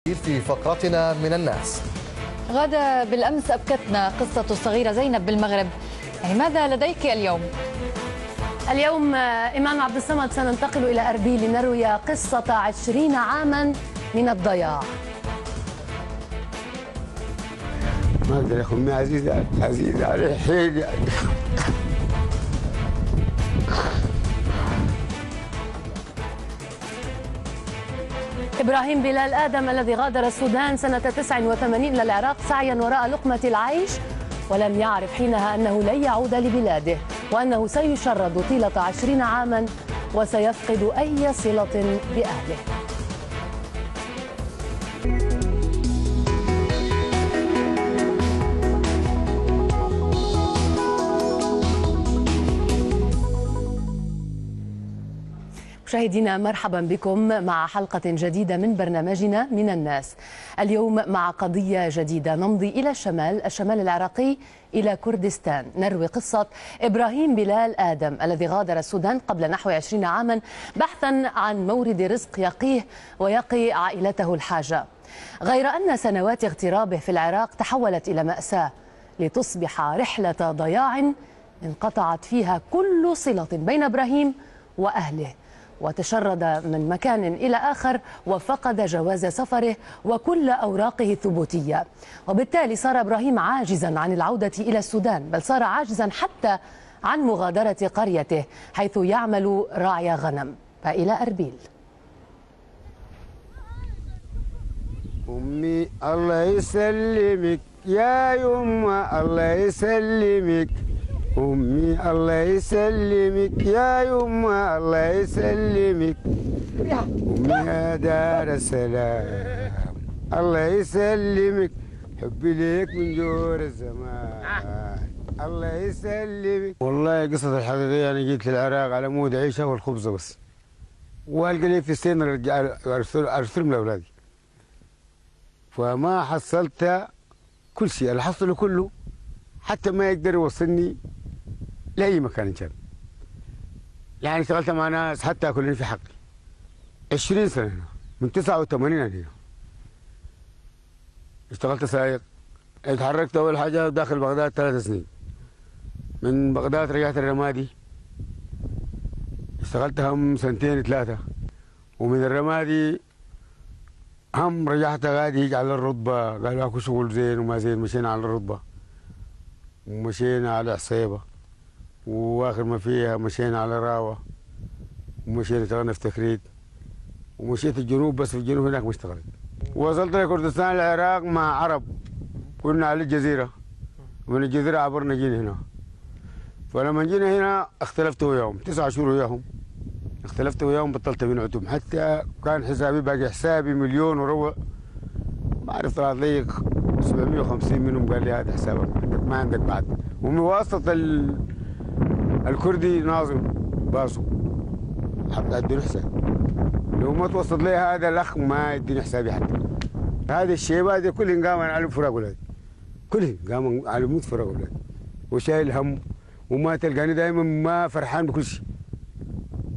في فقرتنا من الناس. غادة، بالأمس أبكتنا قصة الصغيرة زينب بالمغرب، يعني ماذا لديك اليوم؟ اليوم إمام عبد الصمد سننتقل إلى أربيل لنروي قصة 20 عاما من الضياع. ما أقدر يا أخي، عزيز علي حيل. إبراهيم بلال آدم الذي غادر السودان سنة 89 إلى العراق سعيا وراء لقمة العيش، ولم يعرف حينها أنه لن يعود لبلاده، وأنه سيشرد طيلة 20 عاما وسيفقد أي صلة بأهله. مشاهدينا، مرحبا بكم مع حلقة جديدة من برنامجنا من الناس. اليوم مع قضية جديدة، نمضي إلى الشمال العراقي، إلى كردستان، نروي قصة إبراهيم بلال آدم الذي غادر السودان قبل نحو 20 عاما بحثا عن مورد رزق يقيه ويقي عائلته الحاجة، غير أن سنوات اغترابه في العراق تحولت إلى مأساة لتصبح رحلة ضياع انقطعت فيها كل صلة بين إبراهيم وأهله، وتشرد من مكان إلى آخر وفقد جواز سفره وكل أوراقه الثبوتية، وبالتالي صار إبراهيم عاجزا عن العودة إلى السودان، بل صار عاجزا حتى عن مغادرة قريته حيث يعمل راعي غنم. فإلى أربيل. أمي الله يسلمك يا يما، الله يسلمك. أمي الله يسلمك يا يما، الله يسلمك. أمي يا دار السلام، الله يسلمك. حبي ليك من جور الزمان، الله يسلمك. والله قصة الحقيقية، أنا جيت للعراق على مود عيشة والخبزة بس، والقى لي في السن أرسلهم لأولادي، فما حصلت كل شيء. اللي حصله كله حتى ما يقدر يوصلني لأي مكان إن كان. يعني اشتغلت مع ناس حتى ياكلوني في حقي 20 سنة هنا، من 89 هنا اشتغلت سائق. اتحركت أول حاجة داخل بغداد 3 سنين، من بغداد رجعت الرمادي اشتغلت هم 2 3 سنين، ومن الرمادي هم رجعت غادي على الرتبة، قالوا اكو شغل زين وما زين، مشينا على الرتبة ومشينا على عصيبة، واخر ما فيها مشينا على راوة، ومشينا اشتغلنا في تكريت، ومشيت الجنوب، بس في الجنوب هناك ما اشتغلت. وصلت لكردستان العراق مع عرب، كنا على الجزيرة، ومن الجزيرة عبرنا جينا هنا. فلما جينا هنا اختلفت وياهم 9 شهور وياهم، اختلفت وياهم، بطلت من عتب، حتى كان حسابي باقي حسابي 1,000,000 وربع، ما عرفت طلعت لي 750 منهم، قال لي هذا حسابك ما عندك بعد. ومن واسطة الكردي ناظم باسو حتى ادوني حساب، لو ما توصل لي هذا الاخ ما يديني حسابي حتى. هذا الشيبات هذه كلهم قاموا على فراق اولادي، كلهم قاموا على موت فراق اولادي، وشايل هم، وما تلقاني دائما ما فرحان بكل شيء.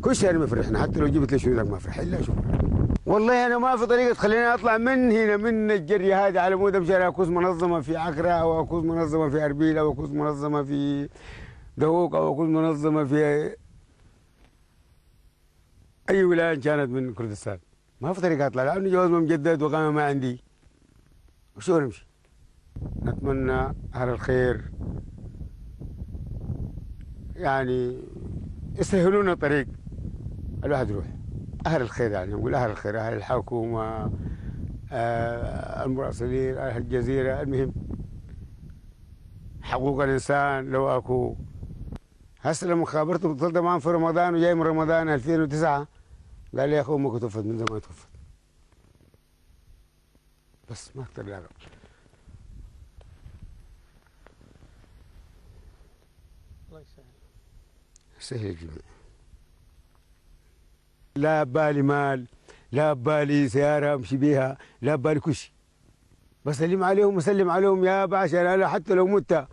كل شيء انا ما فرحنا، حتى لو جبت لي شنو ما فرح الا شوف. والله انا ما في طريقه تخليني اطلع من هنا، من الجريه هذه، على مود امشي اكوز منظمه في عكرة، او اكوز منظمه في اربيل، او اكوز منظمه في دوق، او اكوز منظمه في اي ولايه كانت من كردستان. ما في طريقه اطلع، لانه جواز مجدد وقامه ما عندي، وشو نمشي. نتمنى اهل الخير يعني يسهلون الطريق الواحد يروح. اهل الخير، يعني نقول اهل الخير، اهل الحكومه، المراسلين، اهل الجزيره، المهم حقوق الانسان. لو اكو هسه لما خابرته اتصلت معهم في رمضان، وجاي من رمضان 2009، قال لي يا اخو امك توفت من زمان، توفت بس ما اقدر لا. الله يسهل، سهل الجميع. لا بالي مال، لا بالي سياره امشي بيها، لا بالي كل شيء، بسلم عليهم وسلم عليهم يا باشا. انا حتى لو مت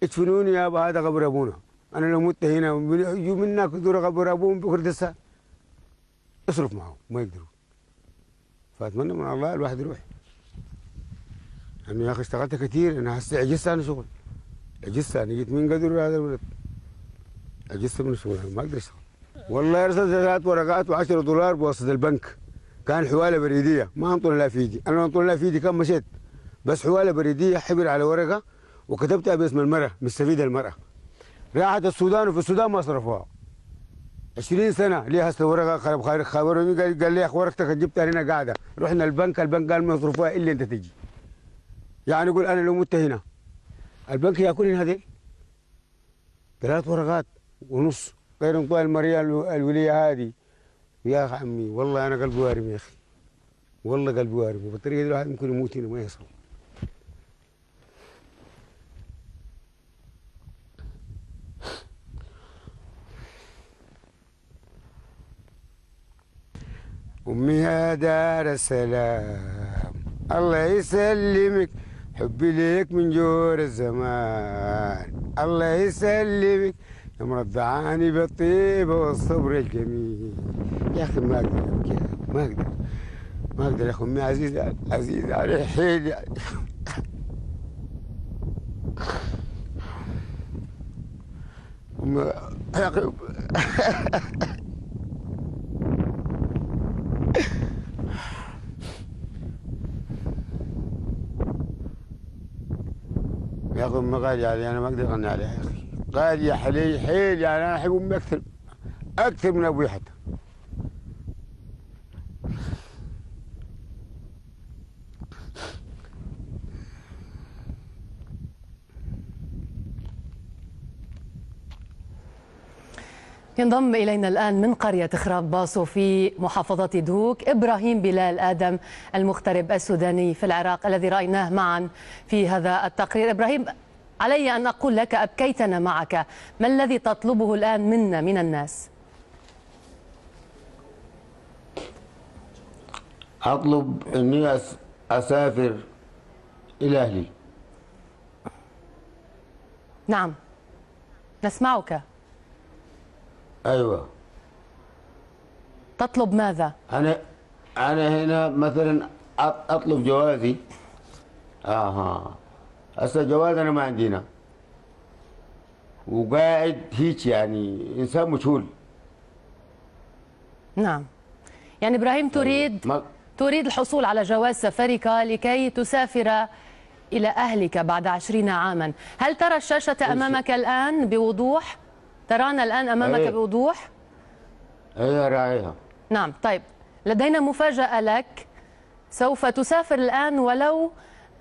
ادفنوني يابا، هذا قبر ابونا. انا لو مت هنا يجوا منك يزوروا قبر ابوهم بكردستان، اصرف معهم ما يقدروا. فاتمنى من الله الواحد يروح. انه يا اخي اشتغلت كثير، انا هسه عجزت عن شغل، عجزت، انا جيت من قدر هذا الولد، عجزت من الشغل، ما اقدر اشتغل. والله ارسلت 3 ورقات و10 دولار بواسطه البنك، كان حواله بريديه ما انطر لها في ايدي، انا لو انطر لها في ايدي كان مشيت، بس حواله بريديه حبر على ورقه وكتبتها باسم المراه، مستفيده المراه. راحت السودان وفي السودان ما صرفوها. 20 سنه ليها هسه ورقه، خبروني قال لي يا اخي ورقتك جبتها هنا قاعده، رحنا البنك قال ما يصرفوها الا انت تجي. يعني يقول انا لو مت هنا البنك ياكلني هذيل 3 ورقات ونص غير انطاء المريا الوليه هذه. يا اخي عمي والله انا قلبي وارم يا اخي، والله قلبي وارم، وبالطريقه دي الواحد ممكن يموت هنا ما يصل. أمي يا دار السلام الله يسلمك، حبي ليك من جور الزمان، الله يسلمك يا مرضعاني بالطيبة والصبر الجميل. يا أخي ما أقدر أبكي، ما أقدر، ما أقدر يا أخي، أمي عزيزة عزيزة علي حيل يعني. أمي يا أخي يا اخي امي غالية علي، انا ما اقدر اغني عليها يا اخي، غالية علي حيل يعني، انا احب امي اكثر من ابوي حتى. ينضم إلينا الآن من قرية خراب باصو في محافظة دوك إبراهيم بلال آدم المغترب السوداني في العراق الذي رأيناه معا في هذا التقرير. إبراهيم، علي أن أقول لك أبكيتنا معك، ما الذي تطلبه الآن منا من الناس؟ اطلب اني اسافر الى اهلي. نعم نسمعك. ايوه. تطلب ماذا؟ انا هنا مثلا اطلب جوازي. هسه جواز انا ما عندنا، وقاعد هيك يعني انسان مجهول. نعم، يعني إبراهيم تريد الحصول على جواز سفرك لكي تسافر إلى أهلك بعد 20 عاما. هل ترى الشاشة أمامك الآن بوضوح؟ ترانا الآن أمامك بوضوح؟ أي راعيها. نعم. طيب لدينا مفاجأة لك، سوف تسافر الآن ولو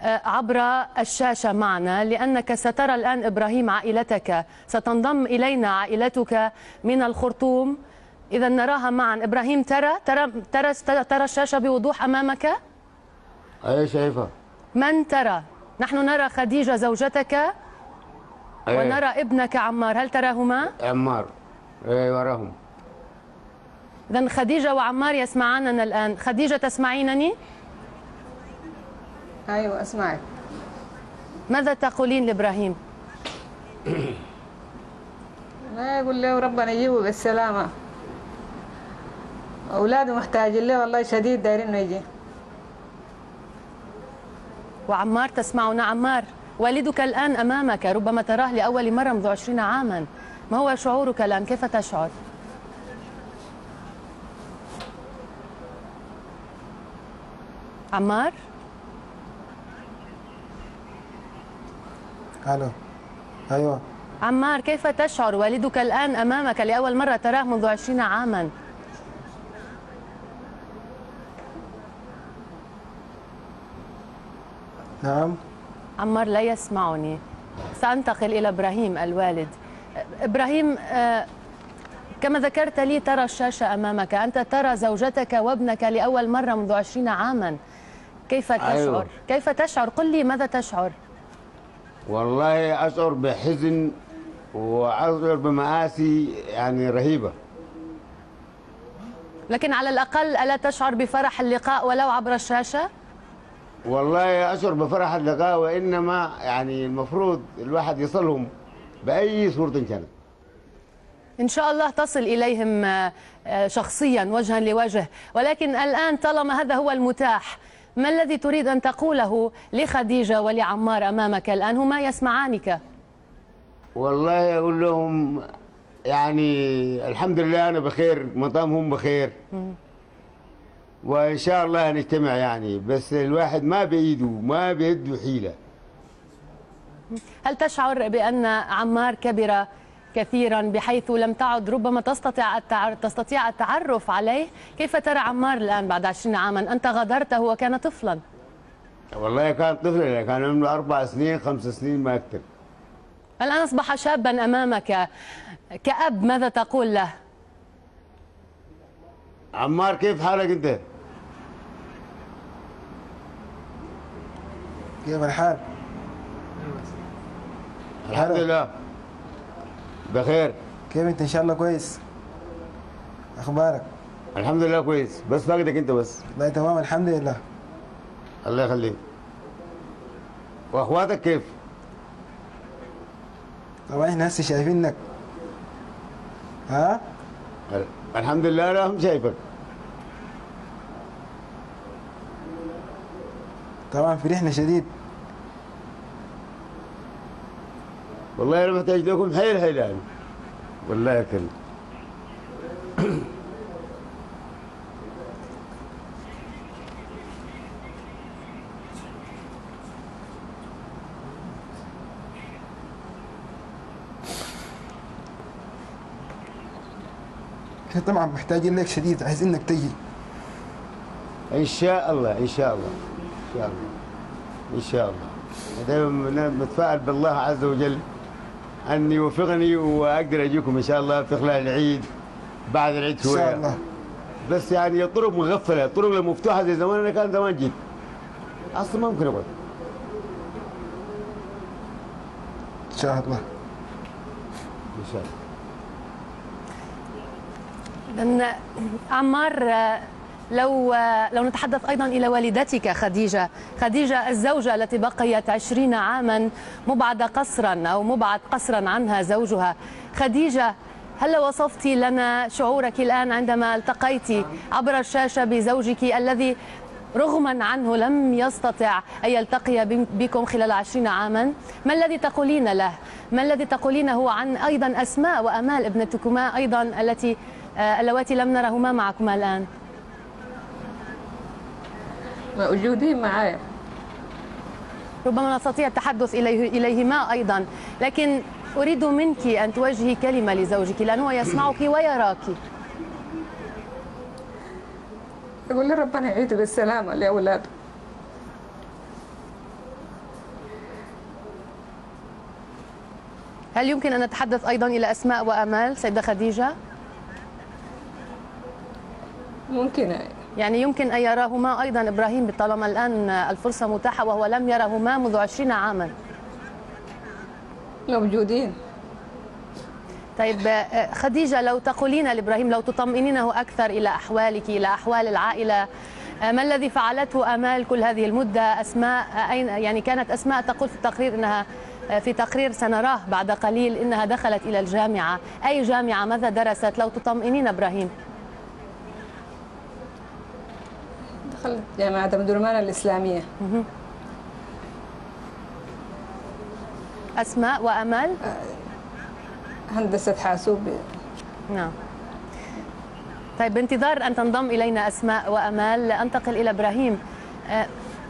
عبر الشاشة معنا، لأنك سترى الآن إبراهيم عائلتك، ستنضم إلينا عائلتك من الخرطوم، إذا نراها معا. إبراهيم ترى الشاشة بوضوح أمامك؟ أي شايفها. من ترى؟ نحن نرى خديجة زوجتك ونرى ابنك عمار، هل تراهما؟ عمار وراهم. إذن خديجة وعمار يسمعاننا الآن. خديجة تسمعينني؟ أيوة أسمعك. ماذا تقولين لإبراهيم؟ لا يقول له ربنا يجيبه بالسلامة، أولاده محتاجين له والله شديد، دايرين إنه يجي. وعمار تسمعنا؟ عمار والدك الآن أمامك، ربما تراه لأول مرة منذ 20 عاما، ما هو شعورك الآن؟ كيف تشعر؟ عمار؟ الو. ايوه. عمار كيف تشعر؟ والدك الآن أمامك لأول مرة تراه منذ 20 عاما. نعم. عمار لا يسمعني. سأنتقل إلى إبراهيم الوالد. إبراهيم، كما ذكرت لي ترى الشاشة أمامك، أنت ترى زوجتك وابنك لأول مرة منذ 20 عاما، كيف تشعر؟ أيوة. كيف تشعر؟ قل لي ماذا تشعر؟ والله أشعر بحزن وأشعر بمآسي يعني رهيبة. لكن على الأقل ألا تشعر بفرح اللقاء ولو عبر الشاشة؟ والله أشعر بفرح اللقاء، وإنما يعني المفروض الواحد يصلهم بأي صورة كانت. إن شاء الله تصل إليهم شخصيا وجها لوجه، ولكن الآن طالما هذا هو المتاح، ما الذي تريد أن تقوله لخديجة ولعمار أمامك الآن؟ هما يسمعانك. والله أقول لهم يعني الحمد لله أنا بخير، مطامهم بخير، وإن شاء الله نجتمع يعني، بس الواحد ما بإيده ما بيده حيلة. هل تشعر بأن عمار كبر كثيرا بحيث لم تعد ربما تستطيع التعرف عليه؟ كيف ترى عمار الآن بعد 20 عاما؟ أنت غادرته وكان طفلا. والله كان طفل، كان عمره 4 سنين 5 سنين ما أكثر. الآن أصبح شابا أمامك، كأب ماذا تقول له؟ عمار كيف حالك أنت؟ كيف الحال؟ الحمد لله بخير. كيف انت؟ ان شاء الله كويس. اخبارك؟ الحمد لله كويس، بس فاقدك أنت بس. لا تمام الحمد لله. الله يخليك. وأخواتك كيف؟ طبعا احنا هسه شايفينك. ها؟ الحمد لله أنا هم شايفك. طبعا فرحنا شديد. والله أنا محتاج لكم حيل حيل يعني. والله يا كريم. احنا طبعا محتاجين لك شديد، عايزينك تجي. إن شاء الله إن شاء الله إن شاء الله إن شاء الله. دائما متفائل بالله عز وجل أن يوفقني وأقدر أجيكم إن شاء الله في خلال العيد، بعد العيد شوية. ان شاء الله. بس يعني الطرق مغفلة، الطرق المفتوحة زي زمان، أنا كان زمان جيت أصلا ما ممكن أقعد. ان شاء الله. إن شاء الله. لأن عمار، لو نتحدث أيضا إلى والدتك خديجة الزوجة التي بقيت 20 عاما مبعد قصرا عنها زوجها. خديجة، هل وصفت لنا شعورك الآن عندما التقيت عبر الشاشة بزوجك الذي رغما عنه لم يستطع أن يلتقي بكم خلال 20 عاما؟ ما الذي تقولين له؟ ما الذي تقولينه عن أيضا أسماء وأمال ابنتكما أيضا اللواتي لم نرهما معكما الآن؟ موجودين معايا. ربما نستطيع التحدث إليهما أيضا، لكن أريد منك أن توجهي كلمة لزوجك لأنه يسمعك ويراك. أقول له ربنا يعيده بالسلامة لأولاده. هل يمكن أن نتحدث أيضا إلى أسماء وأمال سيدة خديجة؟ ممكن يعني يمكن أن يراهما أيضا إبراهيم طالما الآن الفرصة متاحة وهو لم يرهما منذ 20 عاما. موجودين. طيب خديجة، لو تقولين لإبراهيم، لو تطمئنينه أكثر إلى أحوالك، إلى أحوال العائلة، ما الذي فعلته أمال كل هذه المدة؟ أسماء يعني كانت أسماء تقول في التقرير إنها في تقرير سنراه بعد قليل إنها دخلت إلى الجامعة. أي جامعة؟ ماذا درست؟ لو تطمئنين إبراهيم. دخلت جامعة أمدرمان الإسلامية. أسماء وأمال؟ هندسة حاسوب. نعم. طيب بانتظار أن تنضم إلينا أسماء وأمال أنتقل إلى إبراهيم.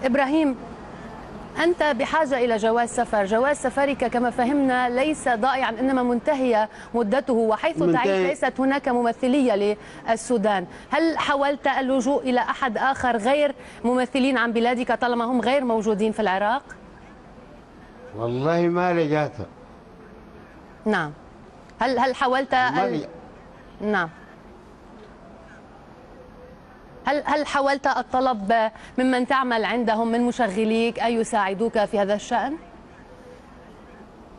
إبراهيم، أنت بحاجة إلى جواز سفر. جواز سفرك كما فهمنا ليس ضائعا، إنما منتهية مدته، وحيث تعيش ليست هناك ممثلية للسودان. هل حاولت اللجوء إلى أحد آخر غير ممثلين عن بلادك طالما هم غير موجودين في العراق؟ والله ما لجأتها. نعم. هل حاولت نعم. هل حاولت الطلب ممن تعمل عندهم من مشغليك أن يساعدوك في هذا الشأن؟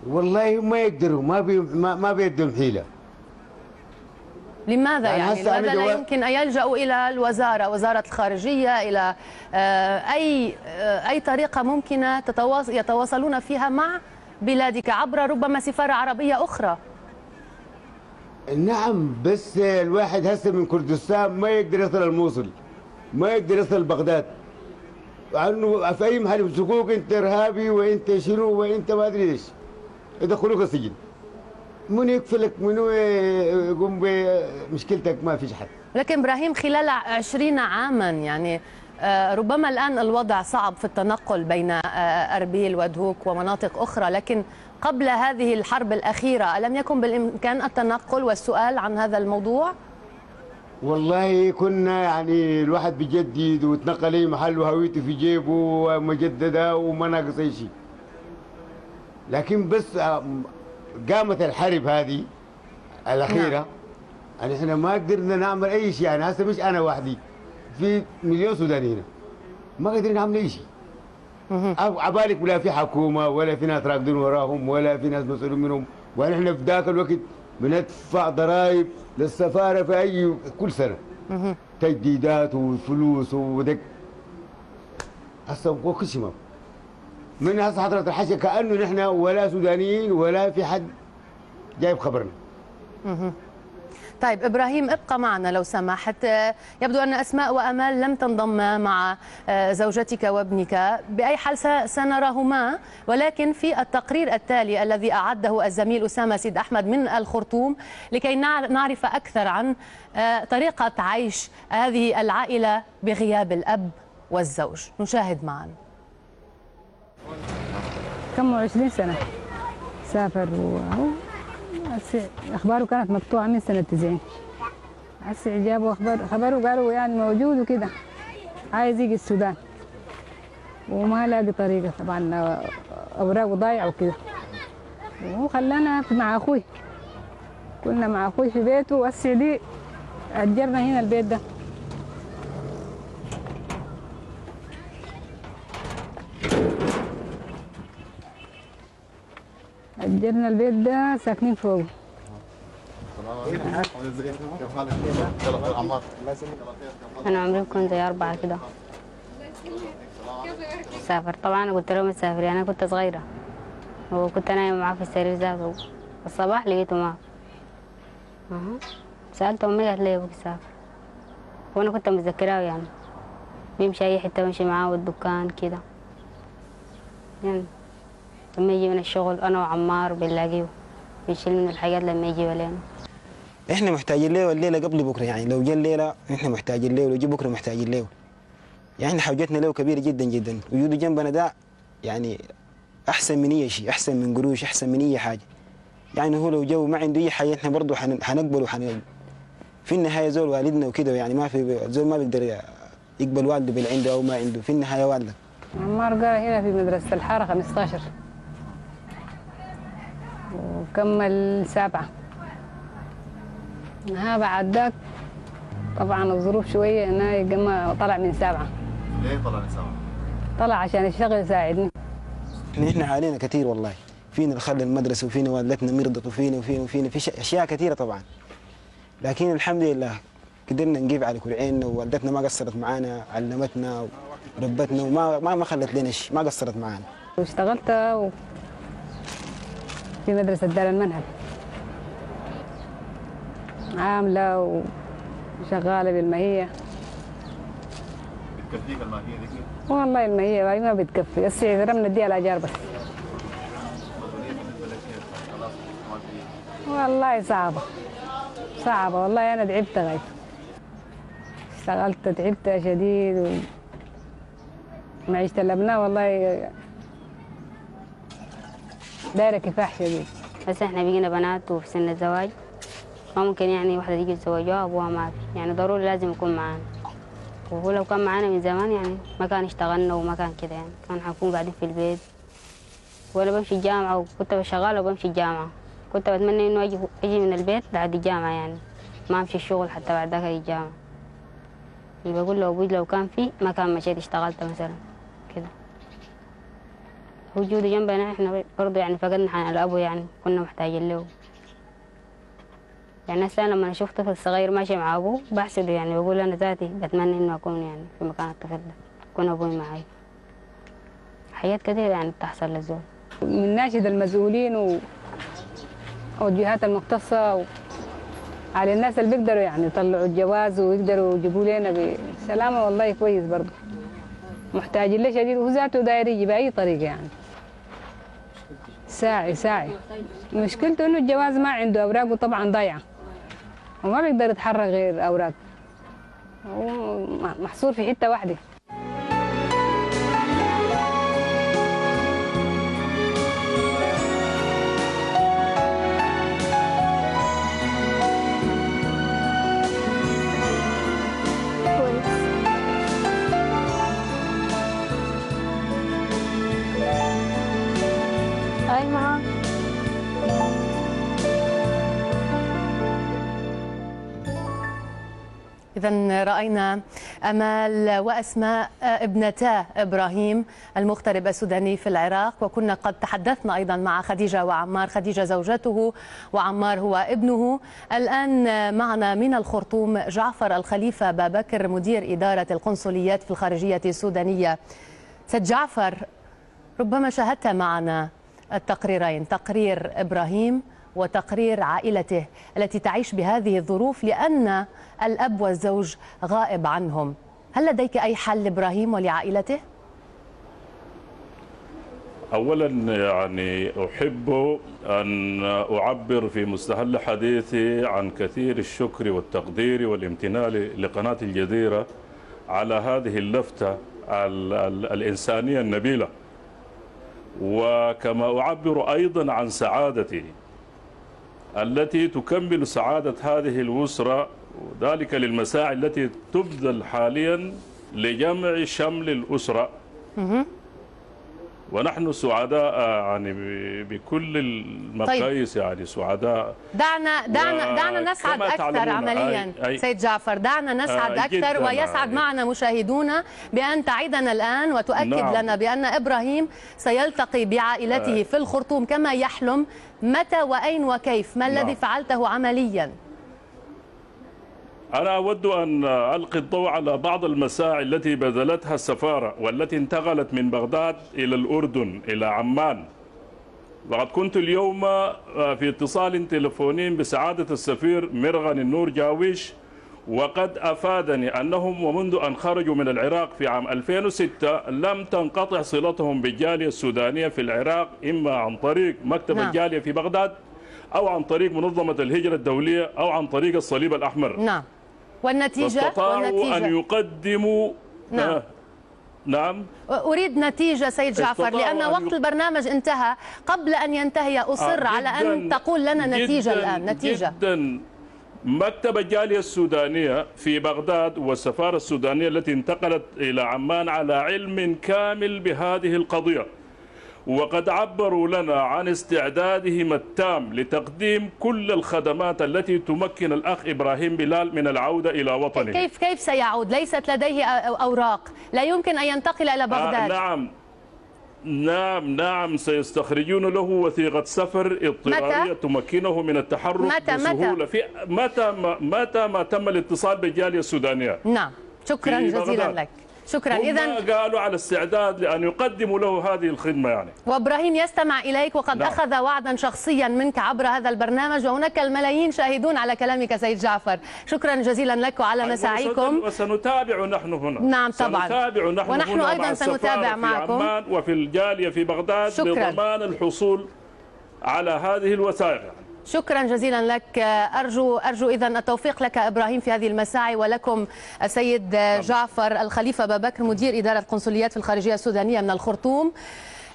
والله ما يقدروا، ما بيدهم حيلة. لماذا يعني؟ لماذا لا يمكن أن يلجأوا إلى الوزارة، وزارة الخارجية، إلى أي طريقة ممكنة يتواصلون فيها مع بلادك عبر ربما سفارة عربية أخرى؟ نعم، بس الواحد هسه من كردستان ما يقدر يصل الموصل، ما يقدر يصل بغداد، لانه في اي محل يمسكوك انت ارهابي وانت شنو وانت ما ادري ايش، يدخلوك السجن. من يكفلك، منو يقوم بمشكلتك؟ ما فيش حد. لكن إبراهيم خلال 20 عاما يعني ربما الآن الوضع صعب في التنقل بين أربيل ودهوك ومناطق أخرى، لكن قبل هذه الحرب الأخيرة ألم يكن بالإمكان التنقل والسؤال عن هذا الموضوع؟ والله كنا يعني الواحد بيجدد وتنقل اي محل وهويته في جيبه ومجدده وما ناقص اي شيء. لكن بس قامت الحرب هذه الاخيره يعني احنا ما قدرنا نعمل اي شيء. يعني هسه مش انا وحدي، في مليون سوداني هنا ما قادرين نعمل اي شيء. عبالك ولا في حكومه ولا في ناس راكدين وراهم ولا في ناس مسؤولين منهم، ونحن في ذاك الوقت بندفع ضرائب للسفاره في اي كل سنه تجديدات وفلوس ودك. هسه كل شيء ما من هسه حضرة الحشا كانه نحن ولا سودانيين ولا في حد جايب خبرنا. طيب إبراهيم ابقى معنا لو سمحت. يبدو أن أسماء وأمال لم تنضم مع زوجتك وابنك، بأي حال سنراهما، ولكن في التقرير التالي الذي أعده الزميل أسامة سيد أحمد من الخرطوم لكي نعرف أكثر عن طريقة عيش هذه العائلة بغياب الأب والزوج. نشاهد معا. كم 20 سنة سافر أخباره كانت مقطوعة من سنة 90. هسه جابوا خبره قالوا يعني موجود وكده، عايز يجي السودان وما لاقي طريقة، طبعا أوراقه ضايعة وكده، وهو خلانا مع أخوي، كنا مع أخوي في بيته، وهسه دي أجرنا هنا البيت ده. أجرنا البيت ده ساكنين فوق. أنا عمري بكون زي 4 كده. سافر طبعا، أنا قلت لهم تسافري، أنا كنت صغيرة وكنت نايمة معاه في السرير ذاته، الصباح لقيته معه. سألت أمي قالت لي أبوك سافر، وأنا كنت متذكراه يعني بيمشي أي حتة بمشي معاه والدكان كده يعني. لما يجي من الشغل أنا وعمار بنلاقيه بيشيل من الحاجات لما يجي ولينا. احنا محتاجين له الليله قبل بكره، يعني لو جاء الليله احنا محتاجين له، ولو جاء بكره محتاجين له. يعني حاجتنا له كبيره جدا جدا. وجوده جنبنا ده يعني احسن من اي شيء، احسن من قروش، احسن من اي حاجه. يعني هو لو جو ما عنده اي حاجه احنا برضه حنقبل في النهايه زول والدنا وكده، يعني ما في زول ما بيقدر يقبل والده باللي عنده او ما عنده، في النهايه والدك. عمار قرأ هنا في مدرسة الحارة 15 وكمل 7. بعد ذاك طبعا الظروف شوية هنا طلع من 7. ليه طلع من 7؟ طلع عشان الشغل يساعدني. احنا علينا كثير والله، فينا دخلنا المدرسة وفينا والدتنا مرضت وفينا في أشياء كثيرة طبعا، لكن الحمد لله قدرنا نجيب على كل عيننا، ووالدتنا ما قصرت معانا، علمتنا وربتنا وما ما خلت لنا شيء، ما قصرت معانا. واشتغلت في مدرسة دار المنهل، عاملة وشغالة بالمهية. بتكفيك الماهية دي؟ والله المهية ما بتكفي، بس ضربنا نديها الأجار بس. والله صعبة والله، أنا تعبت غاية، اشتغلت تعبت شديد، ومعيشة الأبناء والله دايرة كفاح شديد. بس احنا بقينا بنات وفي سن الزواج، ما ممكن يعني واحدة تيجي تزوجها وأبوها ما في، يعني ضروري لازم يكون معانا. وهو لو كان معانا من زمان يعني ما كان اشتغلنا وما كان كده، يعني كان حنكون قاعدين في البيت. وأنا بمشي الجامعة وكنت شغالة وبمشي الجامعة، كنت بتمنى إنه أجي من البيت بعد الجامعة، يعني ما أمشي الشغل حتى بعد ذاك الجامعة. اللي بقول له أبوي لو كان في ما كان مشيت اشتغلت مثلا كده. وجوده جنبنا احنا برضه يعني فقدنا حنان الأبو، يعني كنا محتاجين له. يعني هسه لما أشوف طفل صغير ماشي مع أبوه بحسده، يعني بقول أنا ذاتي بتمنى إنه أكون يعني في مكان الطفل ده، يكون أبوي معي. حاجات كثيرة يعني بتحصل للزول. من ناشد المسؤولين والجهات المختصة على الناس اللي بيقدروا يعني يطلعوا الجواز ويقدروا يجيبوا لنا بسلامة. والله كويس برضه، محتاجين له شديد، وهو ذاته داير يجي بأي طريقة يعني. ساعي مشكلته إنه الجواز ما عنده أوراق، وطبعا ضايعة وما بيقدر يتحرك غير أوراق، هو محصور في حتة واحدة. إذا رأينا أمال وأسماء ابنتا إبراهيم المغترب السوداني في العراق، وكنا قد تحدثنا أيضا مع خديجة وعمار، خديجة زوجته وعمار هو ابنه. الآن معنا من الخرطوم جعفر الخليفة بابكر مدير إدارة القنصليات في الخارجية السودانية. سيد جعفر، ربما شاهدت معنا التقريرين، تقرير إبراهيم وتقرير عائلته التي تعيش بهذه الظروف لأن الأب والزوج غائب عنهم. هل لديك أي حل لإبراهيم ولعائلته؟ أولا يعني أحب أن أعبر في مستهل حديثي عن كثير الشكر والتقدير والامتنان لقناة الجزيرة على هذه اللفتة الإنسانية النبيلة، وكما أعبر أيضا عن سعادتي التي تكمل سعادة هذه الأسرة، وذلك للمساعي التي تبذل حاليا لجمع شمل الأسرة. ونحن سعداء يعني بكل المقاييس. طيب. يعني سعداء. دعنا نسعد أكثر عمليا سيد جعفر، دعنا نسعد أكثر، ويسعد معنا مشاهدونا بأن تعيدنا الآن وتؤكد لنا بأن إبراهيم سيلتقي بعائلته في الخرطوم كما يحلم. متى وأين وكيف؟ ما الذي فعلته عمليا؟ أنا أود أن ألقي الضوء على بعض المساعي التي بذلتها السفارة والتي انتقلت من بغداد إلى الأردن إلى عمان. وقد كنت اليوم في اتصال تلفوني بسعادة السفير مرغن النور جاويش، وقد أفادني أنهم ومنذ أن خرجوا من العراق في عام 2006 لم تنقطع صلتهم بالجالية السودانية في العراق، إما عن طريق مكتب الجالية في بغداد أو عن طريق منظمة الهجرة الدولية أو عن طريق الصليب الأحمر. نعم. والنتيجة؟ واستطاعوا أن يقدموا. نعم. أريد نتيجة سيد جعفر، لأن وقت البرنامج انتهى. قبل أن ينتهي أصر على أن تقول لنا نتيجة الآن. نتيجة جدا. مكتب الجالية السودانية في بغداد والسفارة السودانية التي انتقلت إلى عمان على علم كامل بهذه القضية، وقد عبروا لنا عن استعدادهم التام لتقديم كل الخدمات التي تمكن الأخ إبراهيم بلال من العودة إلى وطنه. كيف سيعود؟ ليست لديه أوراق، لا يمكن أن ينتقل إلى بغداد. نعم سيستخرجون له وثيقة سفر اضطرارية تمكنه من التحرك بسهولة. متى ما تم الاتصال بالجالية السودانية. نعم، شكرا جزيلا لك. شكرا. إذن قالوا على استعداد لأن يقدموا له هذه الخدمة يعني. وإبراهيم يستمع إليك وقد أخذ وعدا شخصيا منك عبر هذا البرنامج، وهناك الملايين شاهدون على كلامك سيد جعفر. شكرا جزيلا لك وعلى مساعيكم. وسنتابع نحن هنا. نعم طبعا. سنتابع نحن ونحن هنا أيضا سنتابع معكم في عمان وفي الجالية في بغداد. شكرا. بضمان الحصول على هذه الوثائق. شكرا جزيلا لك. أرجو إذن التوفيق لك إبراهيم في هذه المساعي، ولكم السيد جعفر الخليفة بابكر مدير إدارة القنصليات في الخارجية السودانية من الخرطوم.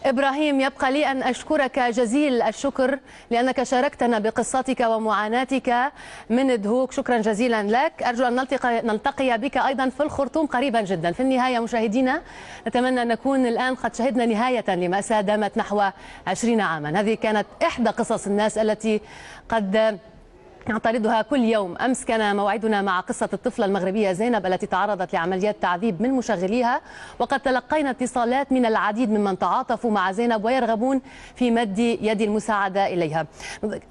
إبراهيم، يبقى لي أن أشكرك جزيل الشكر لأنك شاركتنا بقصتك ومعاناتك من دهوك. شكرا جزيلا لك. أرجو أن نلتقي بك أيضا في الخرطوم قريبا جدا. في النهاية مشاهدينا، نتمنى أن نكون الآن قد شهدنا نهاية لمأساة دامت نحو 20 عاما. هذه كانت إحدى قصص الناس التي قد نعترضها كل يوم. أمس كان موعدنا مع قصة الطفلة المغربية زينب التي تعرضت لعمليات تعذيب من مشغليها، وقد تلقينا اتصالات من العديد ممن تعاطفوا مع زينب ويرغبون في مد يد المساعدة إليها.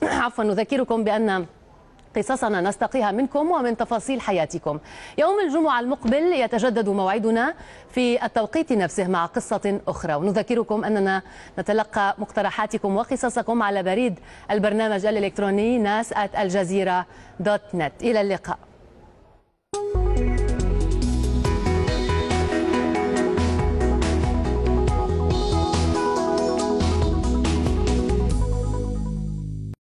عفوا، نذكركم بأن قصصنا نستقيها منكم ومن تفاصيل حياتكم. يوم الجمعة المقبل يتجدد موعدنا في التوقيت نفسه مع قصة أخرى، ونذكركم أننا نتلقى مقترحاتكم وقصصكم على بريد البرنامج الإلكتروني nas@aljazeera.net. إلى اللقاء.